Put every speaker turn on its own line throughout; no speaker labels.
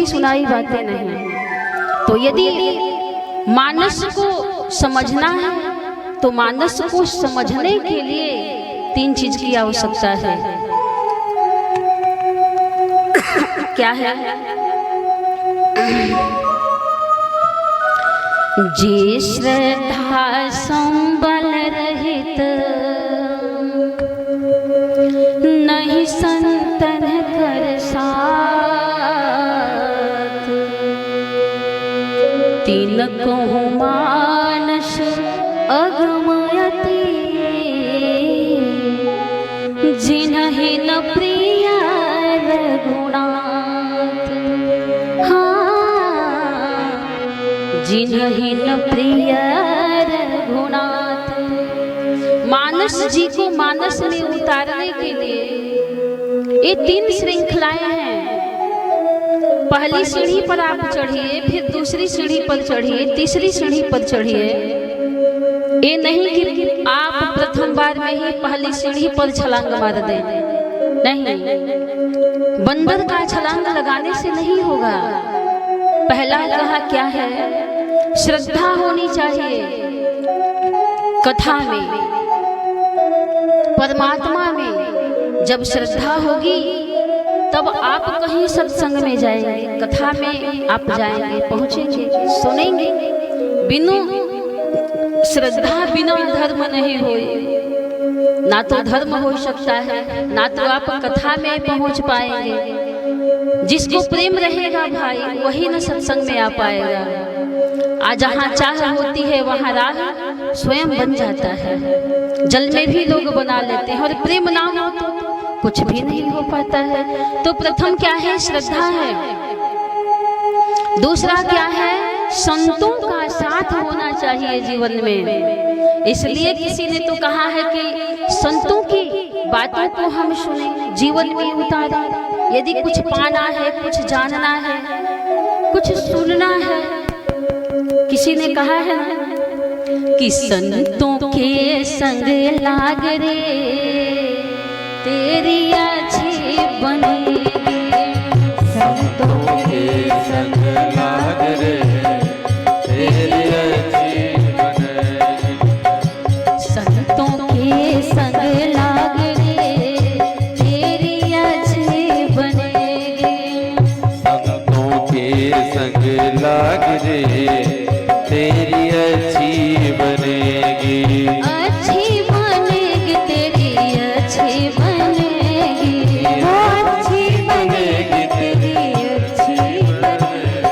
सुनी सुनाई बातें नहीं। तो यदि मानस को समझना है तो मानस को समझने के लिए 3 चीज की आवश्यकता है। क्या है? जे श्रद्धा संबल रहित नहीं संतन कर साथ, तीन कहूँ मानस अगमयति जिन्हि न प्रिय रघुनाथ। हाँ, जिन्हि न प्रिय रघुनाथ। मानस जी को मानस में उतारने के लिए ये 3 श्रृंखलाएं हैं। पहली सीढ़ी पर आप चढ़िए, फिर दूसरी सीढ़ी पर चढ़िए, तीसरी सीढ़ी पर चढ़िए। ये नहीं कि आप प्रथम बार में ही पहली सीढ़ी पर छलांग मार दें, नहीं। बंदर का छलांग लगाने से नहीं होगा। पहला कहा क्या है? श्रद्धा होनी चाहिए कथा में, परमात्मा में। जब श्रद्धा होगी तब आप कहीं सत्संग में जाएंगे, कथा में आप जाएंगे, पहुंचेंगे, सुनेंगे। बिनु श्रद्धा बिना धर्म नहीं होए। ना तो धर्म हो सकता है, ना तो आप कथा में पहुंच पाएंगे। जिसको प्रेम रहेगा भाई वही न सत्संग में आ पाएगा। आज जहाँ चाह होती है वहाँ राह स्वयं बन जाता है। जल में भी लोग बना लेते हैं, और प्रेम ना हो तो कुछ भी नहीं हो पाता है। तो प्रथम क्या है? श्रद्धा है। दूसरा क्या है? संतों का साथ होना चाहिए जीवन में। इसलिए किसी ने तो कहा है कि संतों की बातों को हम सुने, जीवन में उतारें। यदि कुछ पाना है, कुछ जानना है, कुछ सुनना है। किसी ने कहा है कि संतों के संग लाग रे तेरी अच्छी बनेगी। संतों के संग लाग रे तेरी अच्छी बनेगी। संतों के संग लाग रे तेरी अच्छी बनेगी।
संतों के संग लाग रे तेरी अच्छी बनेगी।
अच्छी बनेगी तेरी अच्छी बनेगी। अच्छी बनेगी तेरी अच्छी बनेगी।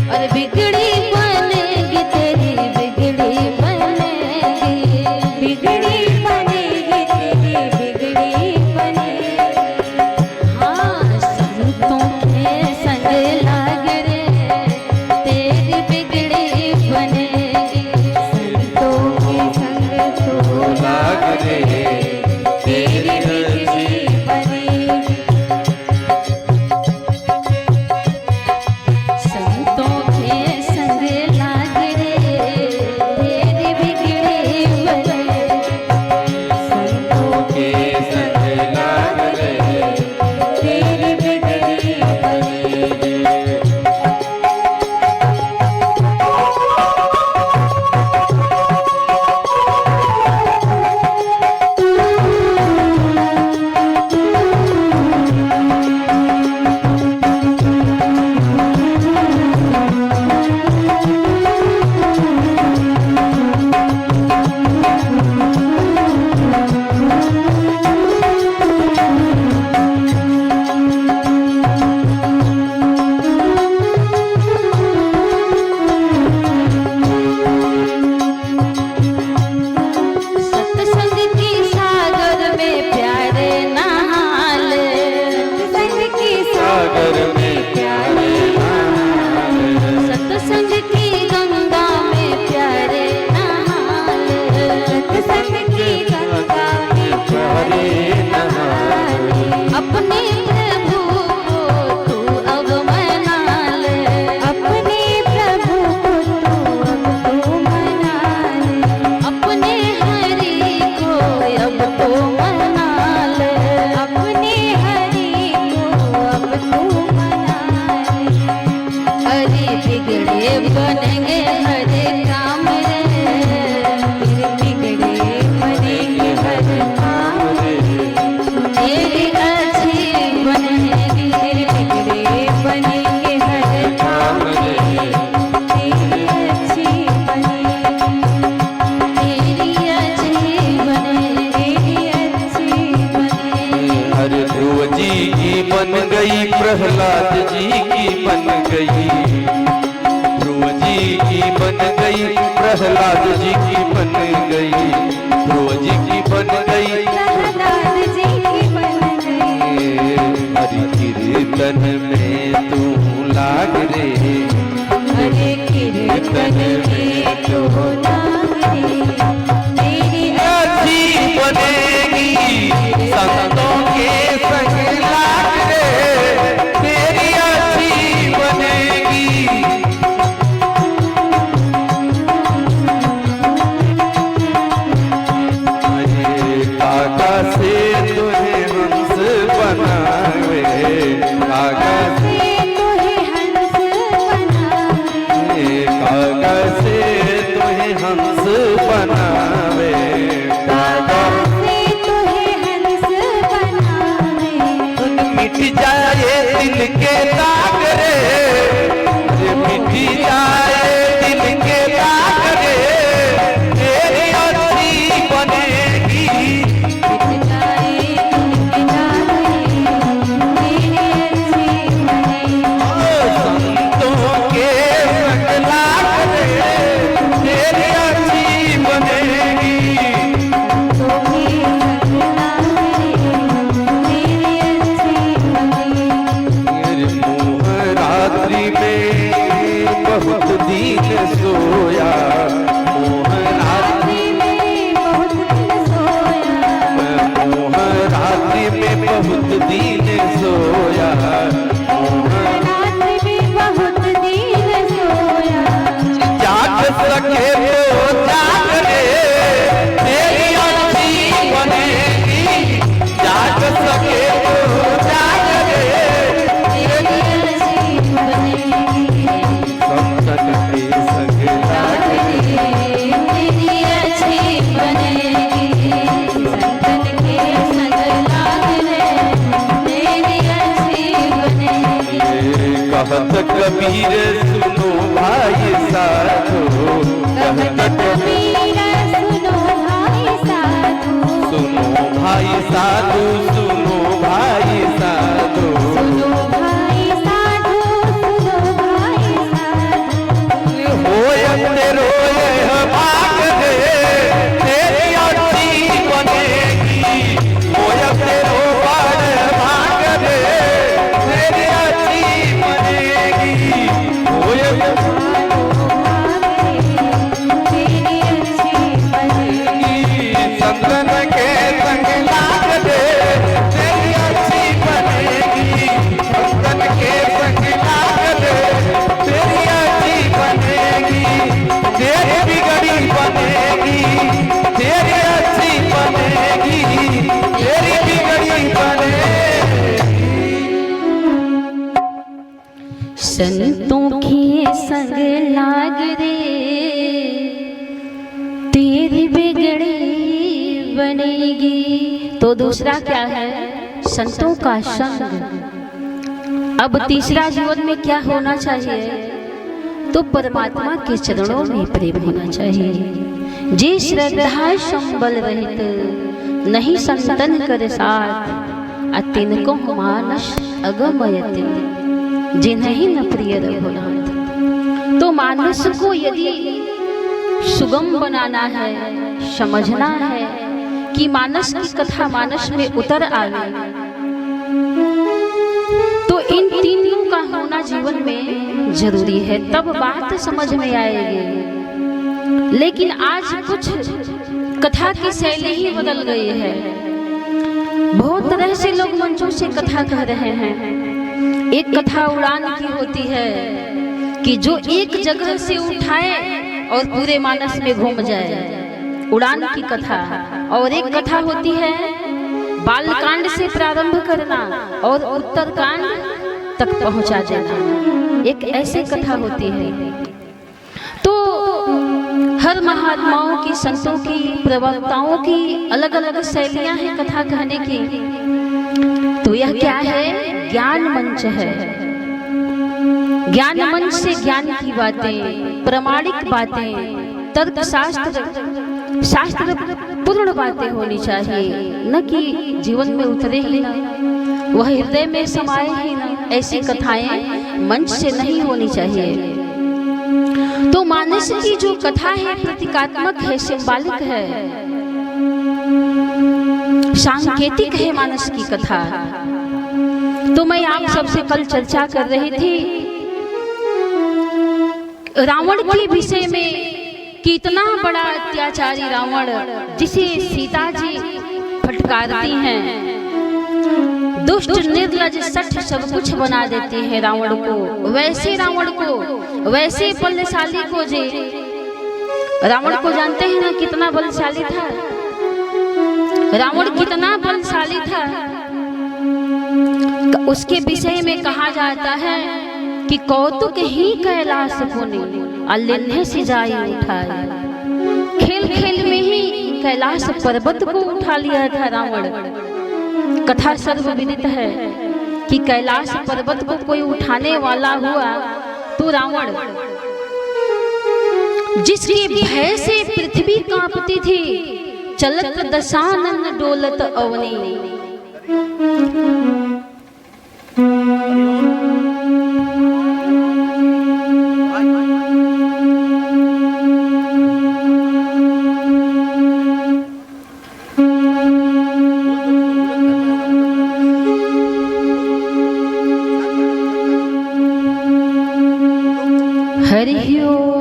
और बिगड़ी बनेगी तेरी बिगड़ी बनेगी। बिगड़ी बनेगी तेरी बिगड़ी बनेगी। हाँ, संतों के संग लाग रे तेरी बिगड़ी बिगड़े बनेंगे हर काम रे, फिर बिगड़े बनेंगे हर काम रे, तेरी अच्छी बनेगी फिर बिगड़े बनेंगे हर काम रे, तेरी अच्छी बनेगी, तेरी अच्छी बनेगी, अच्छी बनेगी।
अरे ध्रुव जी की बन गई, प्रहलाद जी की बन गई, ध्रुव जी की बन गई, प्रहलाद जी की बन गई, ध्रुव जी की बन गई,
प्रहलाद जी की बन गई।
हरि कीर्तन में तू लाग रे,
हरे कीर्तन में तू लाग रे, तेरी
अच्छी बनेगी, संतों के संग लाग रे, तेरी अच्छी बनेगी। अरे काका से तुझे हंस बनावे, काका
से तुहे हंस बनावे,
काका से तुझे हंस बनावे, काका
से तुहे हंस बनावे,
मिट जाए दिल के दाग रे, मिट जाए दिल के दाग रे, तेरी अच्छी बनेगी।
मिट जाए तुमके दाग रे, तेरी अच्छी बनेगी।
संतों के संग लाग रे, तेरी अच्छी बनेगी।
तुम्हें संग लाग रे, तेरी अच्छी बनेगी।
मेरे मोह रात्रि में बहुत दिन सोया, मोह रात्रि
रात्रि में बहुत दिन सोया,
मोह रात्रि में बहुत दिन सोया, मोह
रात्रि में बहुत दिन सोया,
जाग सके तो जाग रे, तेरी अच्छी बनेगी, जाग सके तो जाग रे,
तेरी अच्छी बनेगी।
संतन के संग लाग रे,
तेरी अच्छी बनेगी, संतन के संग लाग रे, तेरी अच्छी बनेगी।
कहत कबीर सुनो भाई साधो, कहत
कबीर सुनो भाई साधु,
सुनो भाई साधु, सुनो भाई साधु,
सुनो भाई साधु, सुनो भाई साधु,
होय तेरो यह भाग रे, तेरी अच्छी बनेगी, होय तेरो बड़ भाग रे, तेरी अच्छी बनेगी, होय
तेरी अच्छी बनेगी।
संतन के संग लाग रे, तेरी अच्छी बनेगी, संतन के संग लाग रे, तेरी अच्छी बनेगी, तेरी बिगड़ी बनेगी, तेरी अच्छी बनेगी, तेरी बिगड़ी बनेगी।
संतों के संग लाग रे, तेरी बिगड़ी बनेगी। तो दूसरा क्या है? संतों का संग। अब तीसरा जीवन में क्या होना चाहिए? तो परमात्मा के चरणों में प्रेम होना चाहिए। जे श्रद्धा संबल रहित नहीं संतन कर साथ, अतिनको मानस अगमयति जिन्हीं न प्रिय रघुनाथ। तो मानस को यदि सुगम बनाना है, समझना है कि मानस की कथा मानस में उतर आवे, तो इन तीनों का होना जीवन में जरूरी है, तब बात समझ में आएगी। लेकिन आज कुछ कथा की शैली ही बदल गई है। बहुत तरह से लोग मंचों से कथा कह रहे हैं। एक कथा उड़ान की होती है कि जो एक जगह से उठाए और पूरे मानस में घूम जाए, उड़ान की कथा। और एक कथा होती है बालकांड से प्रारंभ करना और उत्तरकांड तक पहुंचा देना, एक ऐसी कथा होती है। तो हर महात्माओं की, संतों की, प्रवक्ताओं की अलग अलग शैलियां हैं कथा कहने की। तो यह क्या है? ज्ञान मंच है। ज्ञान मंच से ज्ञान की बातें, प्रामाणिक बातें, तर्क शास्त्र पूर्ण बातें होनी चाहिए, न कि जीवन में उतरे ही ना, वह हृदय में समाये ही ना। ऐसी कथाएं मंच से नहीं होनी चाहिए। तो मानस की जो कथा है प्रतीकात्मक है, सिंबॉलिक है, सांकेतिक है मानस की कथा। तो मैं आप सबसे कल चर्चा कर रही थी रावण के विषय में। कितना बड़ा अत्याचारी रावण, जिसे सीता जी फटकारती हैं, दुष्ट निर्लज सठ सब कुछ बना देते हैं रावण को। वैसे रावण को, वैसे बलशाली को, जे रावण को जानते हैं ना कितना बलशाली था रावण, कितना बलशाली था। उसके विषय में कहा जाता है कि कौतुक ही कैलाश पुनि अलिन्ह सिजाई उठाए। खेल खेल में ही कैलाश पर्वत को उठा लिया था रावण। कथा सर्वविदित है कि कैलाश पर्वत को कोई उठाने वाला हुआ तो रावण, जिसके भय से पृथ्वी कांपती थी, चलत दशानन डोलत अवनी। हरि ओम।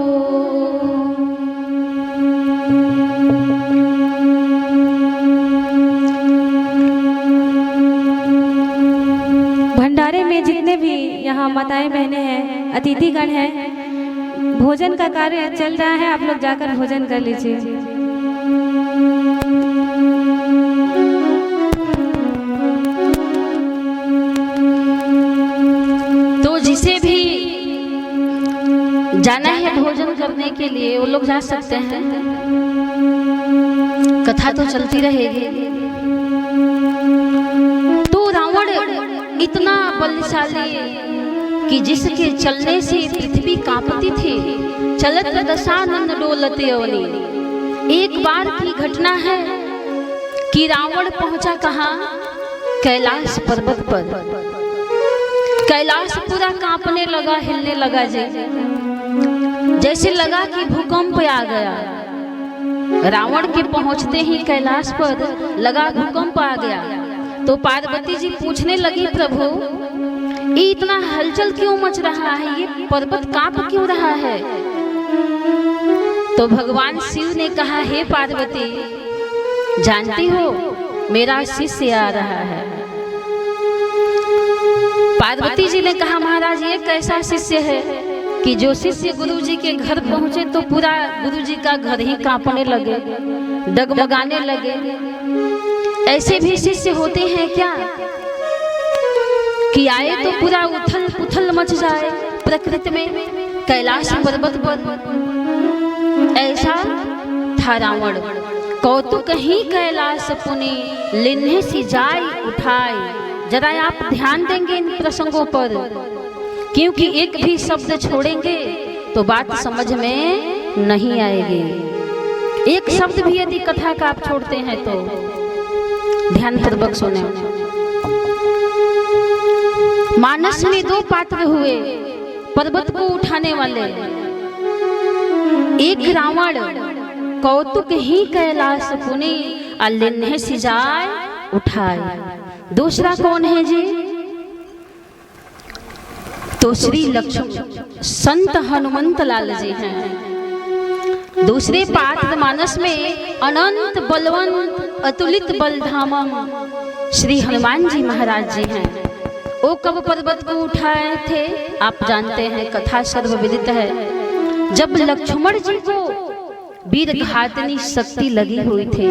भंडारे में जितने भी यहाँ माताएं बहनें हैं, अतिथिगण हैं, भोजन का कार्य चल रहा है, आप लोग जाकर भोजन कर लीजिए।
तो जिसे भी जाना है भोजन करने के लिए वो लोग जा सकते हैं, कथा तो चलती रहेगी। तो रावण इतना बलशाली कि जिसके चलने से पृथ्वी कांपती थी, चलत दशानन डोलते अवनी। एक बार की घटना है कि रावण पहुंचा कहाँ? कैलाश पर्वत पर। कैलाश पूरा कांपने लगा, हिलने लगा, जैसे लगा कि भूकंप आ गया। रावण के पहुंचते ही कैलाश पर लगा भूकंप आ गया। तो पार्वती जी पूछने लगी, प्रभु ये इतना हलचल क्यों मच रहा है, ये पर्वत कांप क्यों रहा है? तो भगवान शिव ने कहा, हे पार्वती, जानती हो मेरा शिष्य आ रहा है। पार्वती जी ने कहा, महाराज ये कैसा शिष्य है कि जो शिष्य गुरुजी के घर पहुंचे तो पूरा गुरुजी का घर ही कांपने लगे, डगमगाने लगे। ऐसे भी शिष्य होते हैं क्या कि आए तो पूरा उथल पुथल मच जाए प्रकृति में, कैलाश पर्वत पर? ऐसा था रावण। कौतुक ही कैलाश पुनि लिन्ह सिजाई उठाए। जरा आप ध्यान देंगे इन प्रसंगों पर, क्योंकि एक भी शब्द छोड़ेंगे तो बात समझ में नहीं आएगी। एक शब्द भी यदि कथा का आप छोड़ते हैं तो ध्यानपूर्वक सुने। मानस में दो पात्र हुए पर्वत को उठाने वाले। एक रावण, कौतुक ही कैलाश पुनि अलिन्ह सिजाए उठाए। दूसरा कौन है जी? तो श्री लक्ष्मण संत हनुमंत लाल जी हैं। दूसरे पात्र मानस में अनंत बलवंत अतुलित बलधामम श्री हनुमान जी महाराज जी हैं। वो कब पर्वत को उठाए थे आप जानते हैं, कथा सर्वविदित है। जब लक्ष्मण जी को वीर घातनी शक्ति लगी हुई थी,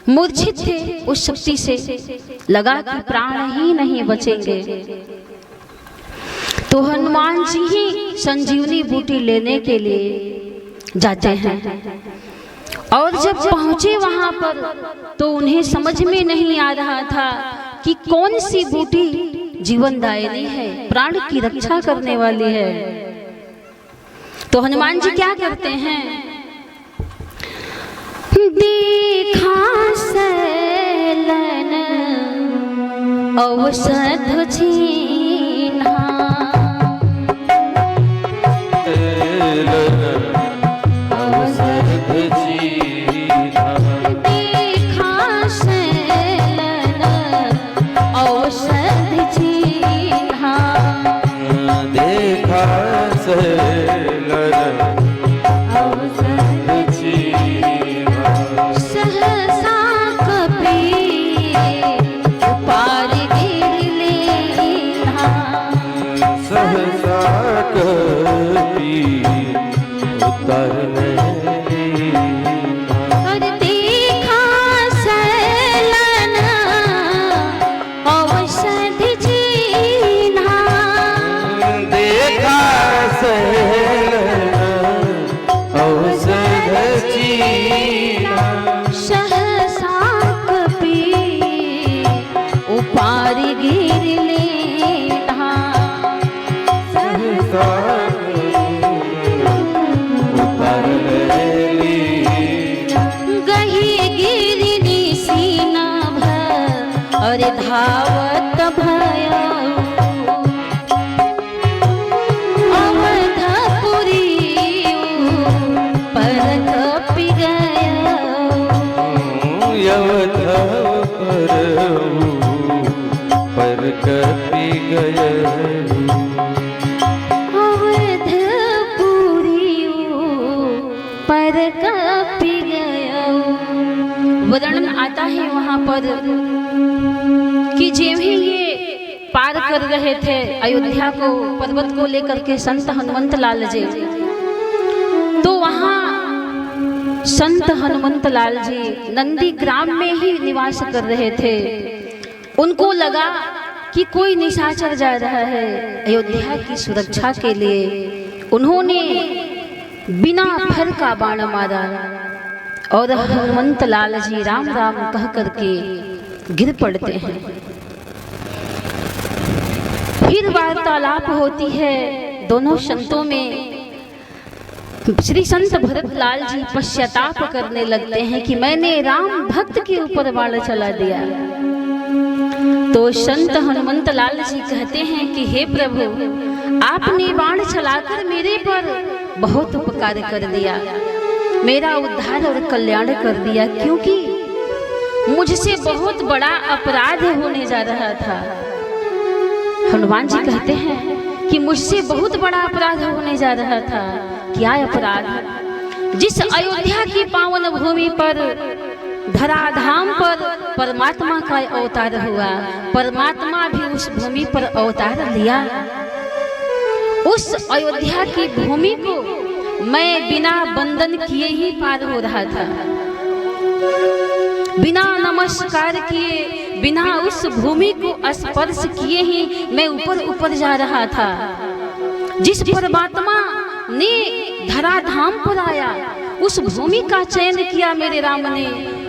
मूर्छित थे, उस शक्ति से लगा कि प्राण ही नहीं बचेंगे। तो हनुमान जी ही संजीवनी बूटी लेने के लिए जाते हैं। और जब पहुंचे वहां पर तो उन्हें समझ में नहीं आ रहा था कि कौन सी बूटी जीवनदायिनी है, प्राण की रक्षा करने वाली है। तो हनुमान जी क्या करते हैं, देखा सैलन औषध छीना, धावत भयो अवधपुरी पर कपि गयो,
पर कपि गयो,
अवधपुरी पर कपि गयो। वर्णन आता है वहां पर कि जब ही ये पार कर रहे थे अयोध्या को, पर्वत को लेकर के संत हनुमंत लाल जी, तो वहाँ संत हनुमंत लाल जी नंदी ग्राम में ही निवास कर रहे थे। उनको लगा कि कोई निशाचर जा रहा है अयोध्या की सुरक्षा के लिए। उन्होंने बिना फर का बाण मारा और हनुमंत लाल जी राम राम कह करके गिर पड़ते हैं। फिर वार्तालाप होती है दोनों संतों में। श्री संत भरत लाल जी पश्चाताप करने लगते हैं कि मैंने राम भक्त के ऊपर बाण चला दिया। तो संत हनुमंत लाल जी कहते हैं कि हे प्रभु, आपने बाण चलाकर मेरे पर बहुत उपकार कर दिया, मेरा उद्धार और कल्याण कर दिया, क्योंकि मुझसे बहुत बड़ा अपराध होने जा रहा था। हनुमान जी कहते हैं कि मुझसे बहुत बड़ा अपराध होने जा रहा था। क्या अपराध? जिस अयोध्या की पावन भूमि पर, धराधाम पर परमात्मा का अवतार हुआ, परमात्मा भी उस भूमि पर अवतार लिया। उस अयोध्या की भूमि को मैं बिना बंधन किए ही पार हो रहा था, बिना नमस्कार किए, बिना उस भूमि को स्पर्श किए ही मैं ऊपर ऊपर जा रहा था। जिस परमात्मा ने धराधाम पर आया, उस भूमि का चयन किया मेरे राम ने,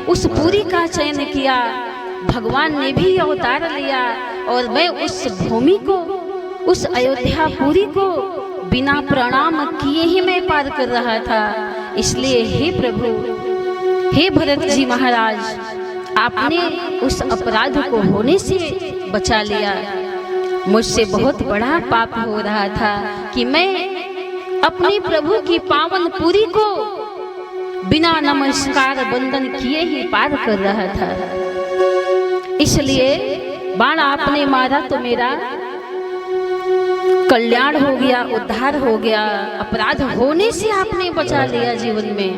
उस पुरी का चयन किया, भगवान ने भी अवतार लिया और मैं उस भूमि को, उस अयोध्या पुरी को बिना प्रणाम किए ही मैं पार कर रहा था। इसलिए हे प्रभु, हे भरत जी महाराज, आपने उस अपराध को होने से बचा लिया। मुझसे बहुत बड़ा पाप हो रहा था कि मैं अपने प्रभु की पावन पुरी को बिना नमस्कार बंधन किए ही पार कर रहा था। इसलिए बाण आपने मारा तो मेरा कल्याण हो गया, उद्धार हो गया, अपराध होने से आपने बचा लिया जीवन में।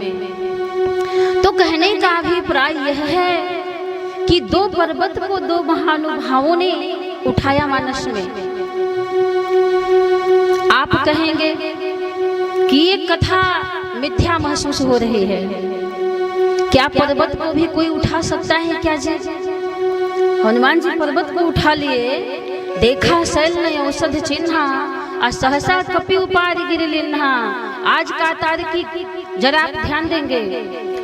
तो कहने का अभिप्राय यह है कि दो पर्वत को दो महानुभावों ने उठाया मानस में। आप कहेंगे कि ये कथा मिथ्या महसूस हो रही है, क्या पर्वत को भी कोई उठा सकता है क्या जी? हनुमान जी पर्वत को उठा लिए, देखा शैल ने औषध चिन्हा आ सहसा कपि उपार गिरले नहा। आज का तार्किक जरा आप ध्यान देंगे,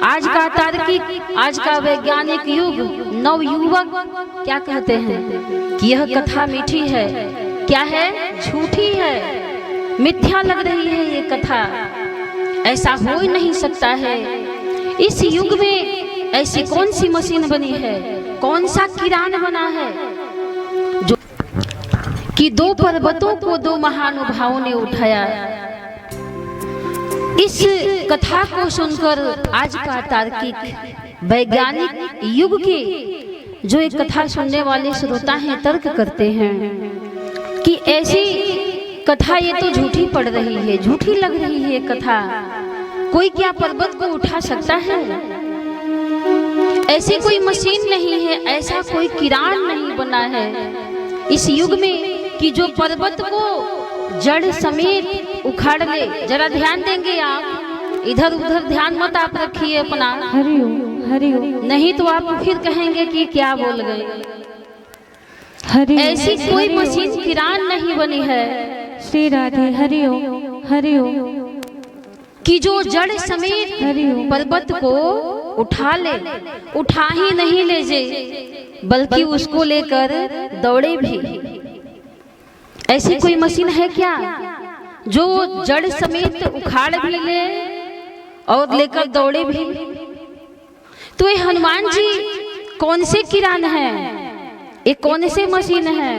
आज का तार्किक, आज का वैज्ञानिक युग, नव युवक क्या कहते हैं कि यह कथा मीठी है, क्या है, झूठी है, मिथ्या लग रही है ये कथा, ऐसा हो ही नहीं सकता है। इस युग में ऐसी कौन सी मशीन बनी है, कौन सा किरान बना है जो कि दो पर्वतों को दो महानुभावों ने उठाया। इस कथा को सुनकर आज का तार्किक वैज्ञानिक युग के जो एक कथा सुनने वाले श्रोता हैं तर्क करते हैं कि ऐसी कथा ये तो झूठी पड़ रही है, झूठी लग रही है कथा। कोई क्या पर्वत को उठा सकता है? ऐसी कोई मशीन नहीं है, ऐसा कोई किरान नहीं बना है इस युग में कि जो पर्वत को जड़ समेत उखाड़ ले। जरा ध्यान देंगे आप, इधर उधर ध्यान मत आप रखिए अपना,
हरिओम हरिओम,
नहीं तो आप फिर कहेंगे कि क्या बोल गए।
हरिओम।
ऐसी कोई मशीन किरान नहीं बनी है
श्री राधे, हरिओम हरिओम,
कि जो जड़ समेत
हरिओम।
पर्वत को उठा ले, उठा ही नहीं ले जाए बल्कि उसको लेकर दौड़े भी। ऐसी कोई मशीन है क्या जो जड़ समेत उखाड़ भी ले और लेकर दौड़े भी? तो ये हनुमान जी कौन से किरान है, ये कौन से मशीन है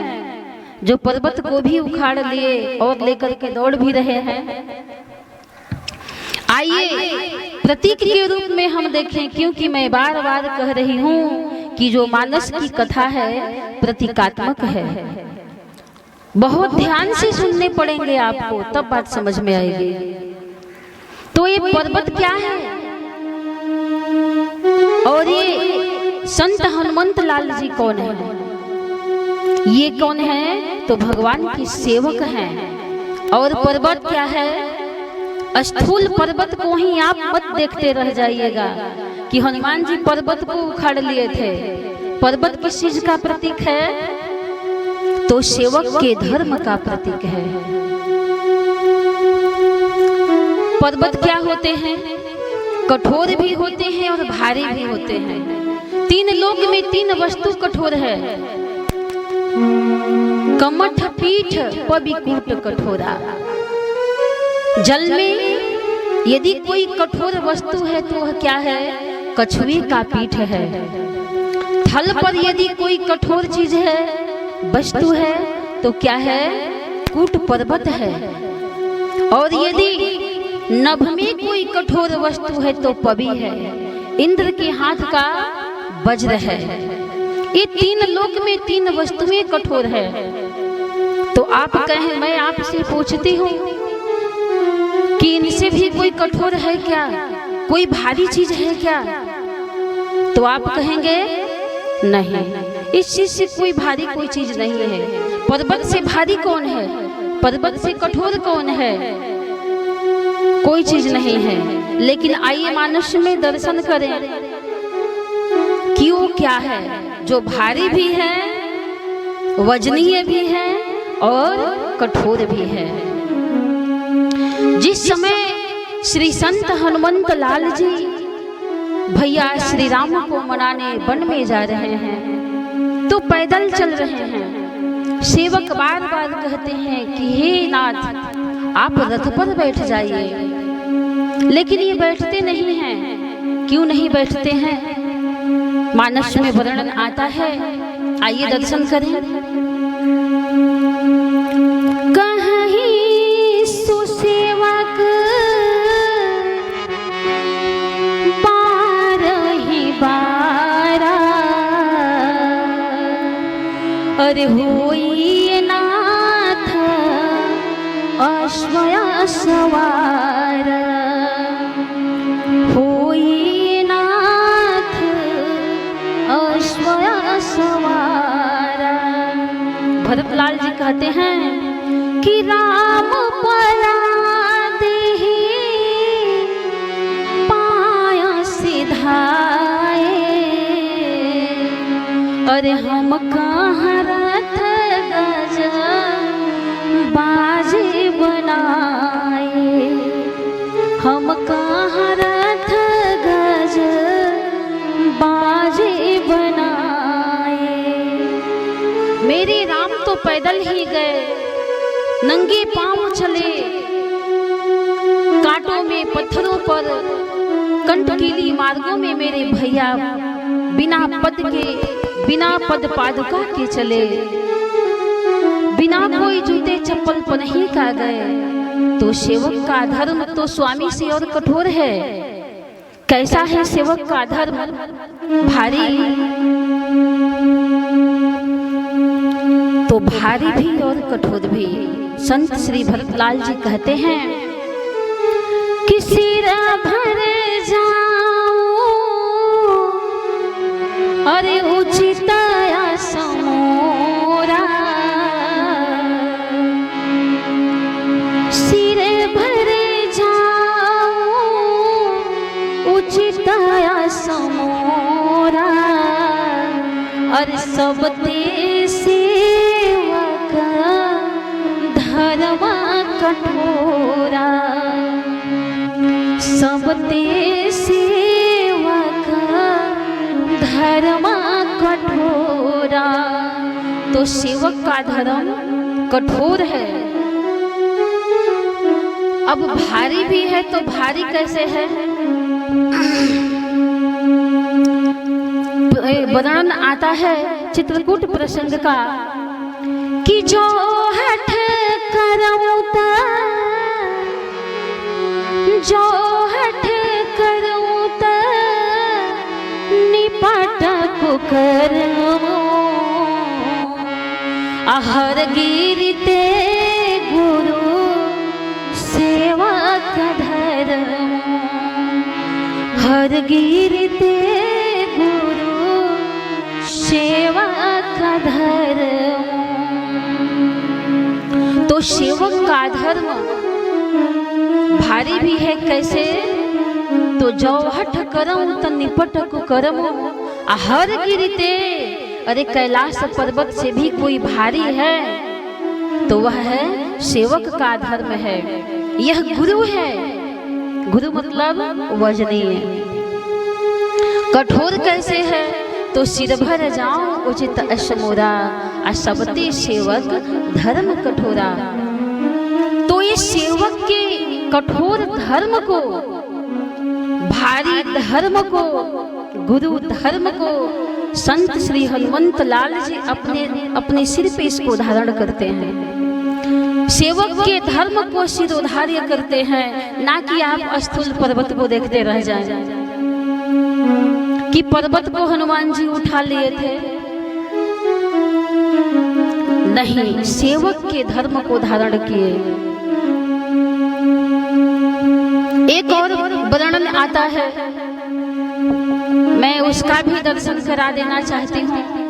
जो पर्वत को भी उखाड़ लिए और लेकर के दौड़ भी रहे हैं? आइए प्रतीक के रूप में हम देखें, क्योंकि मैं बार बार कह रही हूँ कि जो मानस की कथा है प्रतीकात्मक है। बहुत ध्यान से सुनने पड़ेंगे आपको, तब बात समझ में आएगी। तो ये पर्वत क्या है और ये संत हनुमंत लाल जी कौन है? ये कौन है? तो भगवान के सेवक हैं। और पर्वत क्या है? स्थूल पर्वत को ही आप मत देखते रह जाइएगा कि हनुमान जी पर्वत को उखाड़ लिए थे। पर्वत किस चीज का प्रतीक है? तो सेवक के धर्म का प्रतीक है। पर्वत क्या होते हैं? कठोर भी होते हैं और भारी भी होते हैं। तीन लोक में तीन वस्तु कठोर है, कमठ पीठ पविकूट कठोरा। जल में यदि कोई कठोर वस्तु है तो वह क्या है? कछुए का पीठ है। थल पर यदि कोई कठोर चीज है, वस्तु है, तो क्या है? कूट पर्वत है। और यदि नभ में कोई कठोर वस्तु है तो पवि है, इंद्र के हाथ का वज्र है। ये तीन लोक में तीन वस्तुएं कठोर है। तो आप कहें, मैं आपसे पूछती हूँ कि इनसे भी कोई कठोर है क्या? कोई भारी चीज है क्या? तो आप कहेंगे नहीं, इस चीज से कोई भारी कोई चीज नहीं है। पर्वत से भारी कौन है? पर्वत से कठोर कौन है? कोई चीज नहीं है। लेकिन आइए मानस में दर्शन करें कि वो क्या है जो भारी भी है, वजनीय भी है और कठोर भी है। जिस समय श्री संत हनुमंत लाल जी भैया श्री राम को मनाने वन में जा रहे हैं तो पैदल चल रहे हैं। सेवक बार बार कहते हैं कि हे नाथ आप रथ पर बैठ जाइए, लेकिन ये बैठते नहीं हैं। क्यों नहीं बैठते हैं? मानस में वर्णन आता है, आइए दर्शन करें। कहीं सुसेवक बारहि बारा, अरे होई नाथ अश्वया सवार, होई नाथ अश्वया सवार। भरतलाल जी कहते हैं कि राम परा देहि पाया सिधाए, अरे हम कहाँ रथ गज बाजे नंगे पांव चले, कांटों में पत्थरों पर कंटकीली मार्गों में मेरे भैया बिना पद पादुका के चले, बिना कोई जूते चप्पल पहने का गए। तो सेवक का धर्म तो स्वामी से और कठोर है। कैसा है सेवक का धर्म? भारी तो भारी भी और कठोर भी। संत श्री भरतलाल जी कहते हैं कि सिर भर जाऊं अरे उचित समोरा, सिर भर जाऊं उचित समोरा, और सब ते सेवक धर्म कठोरा, सब ते सेवक धर्म कठोरा। तो सेवक का धर्म कठोर है। अब भारी भी है, तो भारी कैसे है? वर्णन आता है चित्रकूट प्रसंग का कि जो हठ करऊता, जो हठ करऊता निपट को करमो, आहर गिरते गुरु सेवक धर्मो, हर गिरते गुरु सेवक धर्मो। तो सेवक का धर्म भारी भी है। कैसे? तो जो हठ करऊं तो निपट को करमो, हर गिरते, अरे कैलाश पर्वत से भी कोई भारी है तो वह है सेवक का धर्म है। यह गुरु है। गुरु मतलब वजनीय। कठोर कैसे है? तो सिर भर जाऊं उचित असमोरा, सबते सेवक धर्म कठोरा। तो ये सेवक के कठोर धर्म को, भारी धर्म को, गुरु धर्म को संत श्री हनुमंत लाल जी अपने सिर पे इसको धारण करते हैं। सेवक के धर्म को सिरोधार्य करते हैं, ना कि आप स्थूल पर्वत को देखते रह जाएं कि पर्वत को हनुमान जी उठा लिए थे। नहीं, सेवक के धर्म को धारण किए। एक और वर्णन आता है, मैं उसका भी दर्शन करा देना चाहती हूँ।